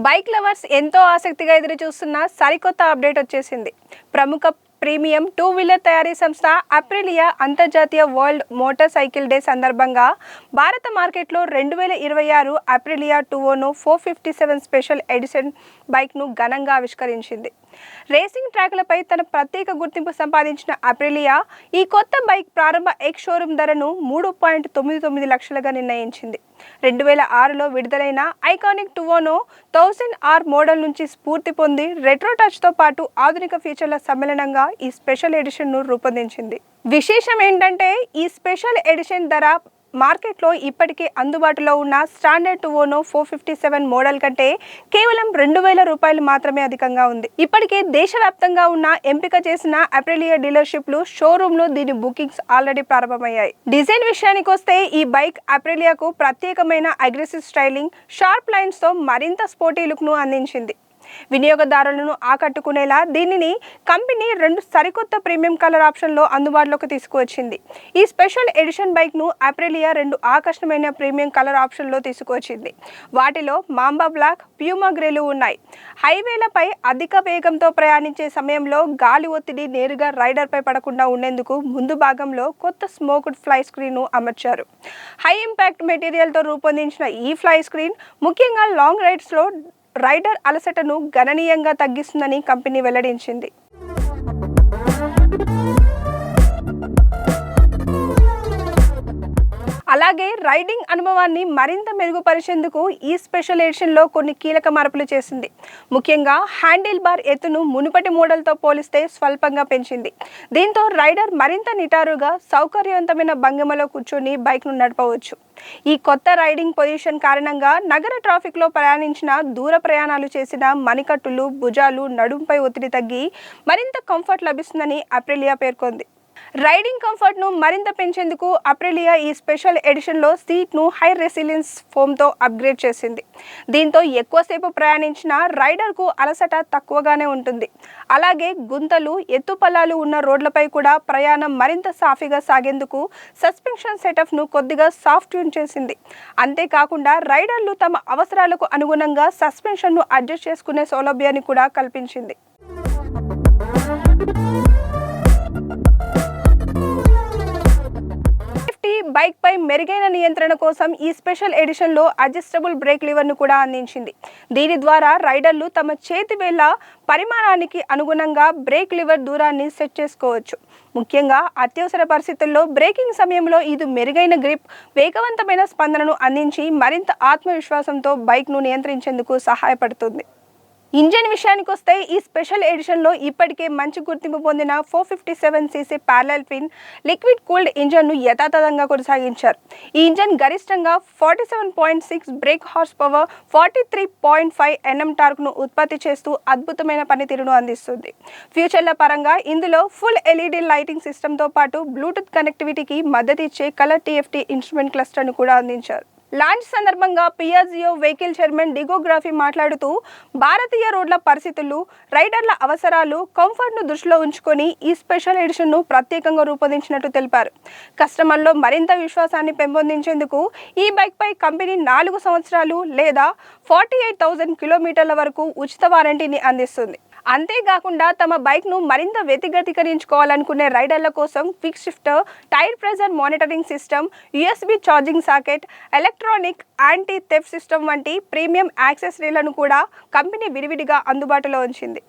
Bike lovers ఎంతో ఆసక్తిగా ఎదురు చూస్తున్న సరికొత్త అప్డేట్ వచ్చేసింది. ప్రముఖ ప్రీమియం టూ వీలర్ తయారీ సంస్థ అప్రిలియా అంతర్జాతీయ వరల్డ్ మోటార్ సైకిల్ డే సందర్భంగా భారత మార్కెట్లో 2026 అప్రిలియా టూవోను 457 స్పెషల్ ఎడిషన్ బైక్ను ఘనంగా ఆవిష్కరించింది. రేసింగ్ ట్రాక్లపై తన ప్రత్యేక గుర్తింపు సంపాదించిన అప్రిలియా ఈ కొత్త బైక్ ప్రారంభ ఎక్స్ షోరూమ్ ధరను 3.99 లక్షలుగా నిర్ణయించింది. 2006లో విడుదలైన ఐకానిక్ టూవోనో 1000R మోడల్ నుంచి స్ఫూర్తి పొంది రెట్రో టచ్తో పాటు ఆధునిక ఫీచర్ల సమ్మేళనంగా ఈ స్పెషల్ ఎడిషన్ను రూపొందించింది. విశేషం ఏంటంటే ఈ స్పెషల్ ఎడిషన్ ధర మార్కెట్లో ఇప్పటికే అందుబాటులో ఉన్న స్టాండర్డ్ టూవోనో 457 మోడల్ కంటే కేవలం 2000 రూపాయలు మాత్రమే అధికంగా ఉంది. ఇప్పటికే దేశవ్యాప్తంగా ఉన్న ఎంపిక చేసిన అప్రిలియా డీలర్షిప్లు షోరూంలో దీని బుకింగ్స్ ఆల్రెడీ ప్రారంభమయ్యాయి. డిజైన్ విషయానికి వస్తే ఈ బైక్ అప్రిలియాకు ప్రత్యేకమైన అగ్రెసివ్ స్టైలింగ్, షార్ప్ లైన్స్తో మరింత స్పోర్టీ లుక్ను అందించింది. వినియోగదారులను ఆకట్టుకునేలా దీనిని కంపెనీ 2 సరికొత్త ప్రీమియం కలర్ ఆప్షన్లో అందుబాటులోకి తీసుకువచ్చింది. ఈ స్పెషల్ ఎడిషన్ బైక్ను అప్రిలియా 2 ఆకర్షణీయమైన ప్రీమియం కలర్ ఆప్షన్లో తీసుకువచ్చింది. వాటిలో మాంబా బ్లాక్, ప్యూమా గ్రేలు ఉన్నాయి. హైవేలపై అధిక వేగంతో ప్రయాణించే సమయంలో గాలి ఒత్తిడి నేరుగా రైడర్పై పడకుండా ఉండేందుకు ముందు భాగంలో కొత్త స్మోక్డ్ ఫ్లై స్క్రీన్ను అమర్చారు. హై ఇంపాక్ట్ మెటీరియల్తో రూపొందించిన ఈ ఫ్లై స్క్రీన్ ముఖ్యంగా లాంగ్ రైడ్స్లో రైడర్ అలసటను గణనీయంగా తగ్గిస్తుందని కంపెనీ వెల్లడించింది. అలాగే రైడింగ్ అనుభవాన్ని మరింత మెరుగుపరిచేందుకు ఈ స్పెషల్ ఎడిషన్లో కొన్ని కీలక మార్పులు చేసింది. ముఖ్యంగా హ్యాండిల్ బార్ ఎత్తును మునుపటి మోడల్తో పోలిస్తే స్వల్పంగా పెంచింది. దీంతో రైడర్ మరింత నిటారుగా సౌకర్యవంతమైన భంగిమలో కూర్చొని బైక్ను నడపవచ్చు. ఈ కొత్త రైడింగ్ పొజిషన్ కారణంగా నగర ట్రాఫిక్లో ప్రయాణించిన, దూర ప్రయాణాలు చేసిన మణికట్టులు, భుజాలు, నడుంపై ఒత్తిడి తగ్గి మరింత కంఫర్ట్ లభిస్తుందని అప్రిలియా పేర్కొంది. రైడింగ్ కంఫర్ట్ను మరింత పెంచేందుకు అప్రిలియా ఈ స్పెషల్ ఎడిషన్లో సీట్ను హై రెసిలియన్స్ ఫోమ్తో అప్గ్రేడ్ చేసింది. దీంతో ఎక్కువసేపు ప్రయాణించిన రైడర్కు అలసట తక్కువగానే ఉంటుంది. అలాగే గుంతలు, ఎత్తుపల్లాలు ఉన్న రోడ్లపై కూడా ప్రయాణం మరింత సాఫీగా సాగేందుకు సస్పెన్షన్ సెటప్ను కొద్దిగా సాఫ్ట్ ట్యూన్ చేసింది. అంతేకాకుండా రైడర్లు తమ అవసరాలకు అనుగుణంగా సస్పెన్షన్ను అడ్జస్ట్ చేసుకునే సౌలభ్యాన్ని కూడా కల్పించింది. బైక్ పై మెరుగైన నియంత్రణ కోసం ఈ స్పెషల్ ఎడిషన్లో అడ్జస్టబుల్ బ్రేక్ లివర్ను కూడా అందించింది. దీని ద్వారా రైడర్లు తమ చేతి వేళ్ల పరిమాణానికి అనుగుణంగా బ్రేక్ లివర్ దూరాన్ని సెట్ చేసుకోవచ్చు. ముఖ్యంగా అత్యవసర పరిస్థితుల్లో బ్రేకింగ్ సమయంలో ఇది మెరుగైన గ్రిప్, వేగవంతమైన స్పందనను అందించి మరింత ఆత్మవిశ్వాసంతో బైక్ను నియంత్రించేందుకు సహాయపడుతుంది. ఇంజన్ విషయానికి వస్తే ఈ స్పెషల్ ఎడిషన్లో ఇప్పటికే మంచి గుర్తింపు పొందిన 457cc parallel twin liquid cooled ఇంజన్ను యథాతథంగా కొనసాగించారు. ఈ ఇంజన్ గరిష్టంగా 47.6 బ్రేక్ హార్స్ పవర్, 43.5 Nm టార్క్ను ఉత్పత్తి చేస్తూ అద్భుతమైన పనితీరును అందిస్తుంది. ఫ్యూచర్ల పరంగా ఇందులో ఫుల్ LED లైటింగ్ సిస్టమ్తో పాటు బ్లూటూత్ కనెక్టివిటీకి మద్దతు ఇచ్చే కలర్ TFT ఇన్స్ట్రుమెంట్ క్లస్టర్ను కూడా అందించారు. లాంచ్ సందర్భంగా Piaggio vehicle chairman Diego graphy మాట్లాడుతూ, భారతీయ రోడ్ల పరిస్థితులు, రైడర్ల అవసరాలు, కంఫర్ట్ను దృష్టిలో ఉంచుకొని ఈ స్పెషల్ ఎడిషన్ను ప్రత్యేకంగా రూపొందించినట్టు తెలిపారు. కస్టమర్లో మరింత విశ్వాసాన్ని పెంపొందించేందుకు ఈ బైక్పై కంపెనీ 4 సంవత్సరాలు లేదా 48,000 కిలోమీటర్ల వరకు ఉచిత వారంటీని అందిస్తుంది. అంతేకాకుండా తమ బైక్ను మరింత వ్యతిగతీకరించుకోవాలనుకునే రైడర్ల కోసం quick shifter, tyre pressure monitoring system, USB charging socket, electronic anti theft system వంటి ప్రీమియం యాక్సెసరీలను కూడా కంపెనీ విడివిడిగా అందుబాటులో ఉంచింది.